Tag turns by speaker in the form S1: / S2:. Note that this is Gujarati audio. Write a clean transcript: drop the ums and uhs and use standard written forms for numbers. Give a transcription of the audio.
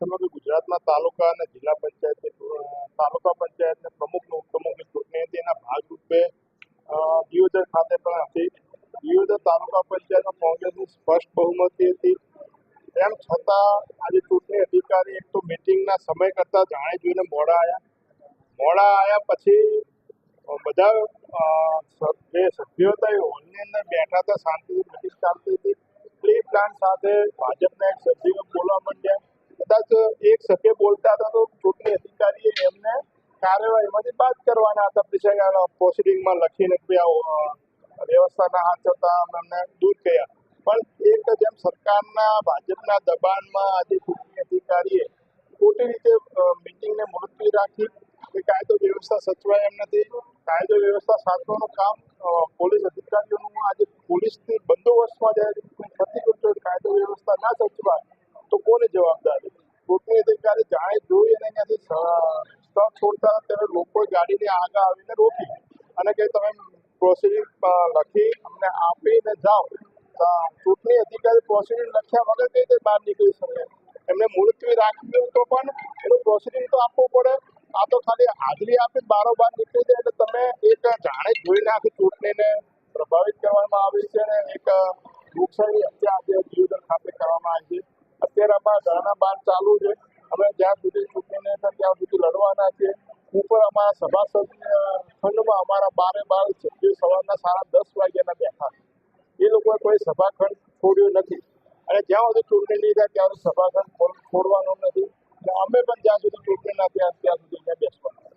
S1: સમગ્ર ગુજરાતમાં તાલુકા અને જિલ્લા તાલુકા પંચાયતને પ્રમુખ ઉપપ્રમુખની ચૂંટણી હતી. એના ભાગરૂપે દિયોદર ખાતે પણ હતી. દિયોદર તાલુકા પંચાયતમાં કોંગ્રેસની સ્પષ્ટ બહુમતી હતી. તેમ છતાં આજે ચૂંટણી અધિકારી એક તો મિટિંગના સમય કરતા જાણી જોઈને મોડા આવ્યા પછી બધા જે સભ્યો હતા એ હોલની અંદર બેઠા હતા, શાંતિથી મિટિંગ ચાલતી હતી. પ્રી પ્લાન સાથે ભાજપના એક સભ્ય બોલવા માંડ્યા. કદાચ એક સભ્ય બોલતા હતા તો ચૂંટણી અધિકારીએ એમને કાર્યવાહીમાંથી બાદ કરવાના હતા. પછી પ્રોસિડિંગમાં લખીને વ્યવસ્થાના હાથ હતા એમને દૂર કર્યા. પણ એક જેમ સરકારના ભાજપના દબાણમાં આજે ચૂંટણી અધિકારીએ ખોટી રીતે મિટિંગને મુલતવી રાખી. કે કાયદો વ્યવસ્થા સચવાય એમ નથી. કાયદો વ્યવસ્થા સાચવાનું કામ પોલીસ અધિકારીઓનું. આજે પોલીસની બંદોબસ્તમાં જાય થતી કાયદો વ્યવસ્થા ના સચવાય તો કોને જવાબદારી? ચૂંટણી અધિકારી જાણે જોઈ અને અહીંયાથી સ્થળ છોડતા ત્યારે લોકો ગાડીને આગળ આવીને રોકી અને કે તમે પ્રોસિડિંગ લખી અમને આપીને જાઓ. ચૂંટણી અધિકારી પ્રોસિડિંગ લખ્યા વગર કઈ રીતે બહાર નીકળી શકે? એમને મુલતવી રાખવી તો પણ એનું પ્રોસિડિંગ તો આપવું પડે. આ તો ખાલી હાજરી આપી બારોબાર નીકળી જાય એટલે તમે એક જાણે જોઈને આખી ચૂંટણીને પ્રભાવિત કરવામાં આવી છે અને એક લોકશાહી હત્યા આજે દિયોદર ખાતે કરવામાં આવી છે. અત્યારે અમારા ઘરના બહાર ચાલુ છે. અમે જ્યાં સુધી ચૂંટણી નહીં થાય ત્યાં સુધી લડવાના છીએ. ઉપર અમારા સભાસદ ખંડમાં અમારા 12 સભ્યો સવારના 10:30 વાગ્યાના બેઠા. એ લોકોએ કોઈ સભાખંડ છોડ્યો નથી અને જ્યાં સુધી ચૂંટણી નહીં થાય ત્યાં સુધી સભાખંડ છોડવાનો નથી. અમે પણ જ્યાં સુધી ચૂંટણી ના ત્યાં સુધી બેસવાના.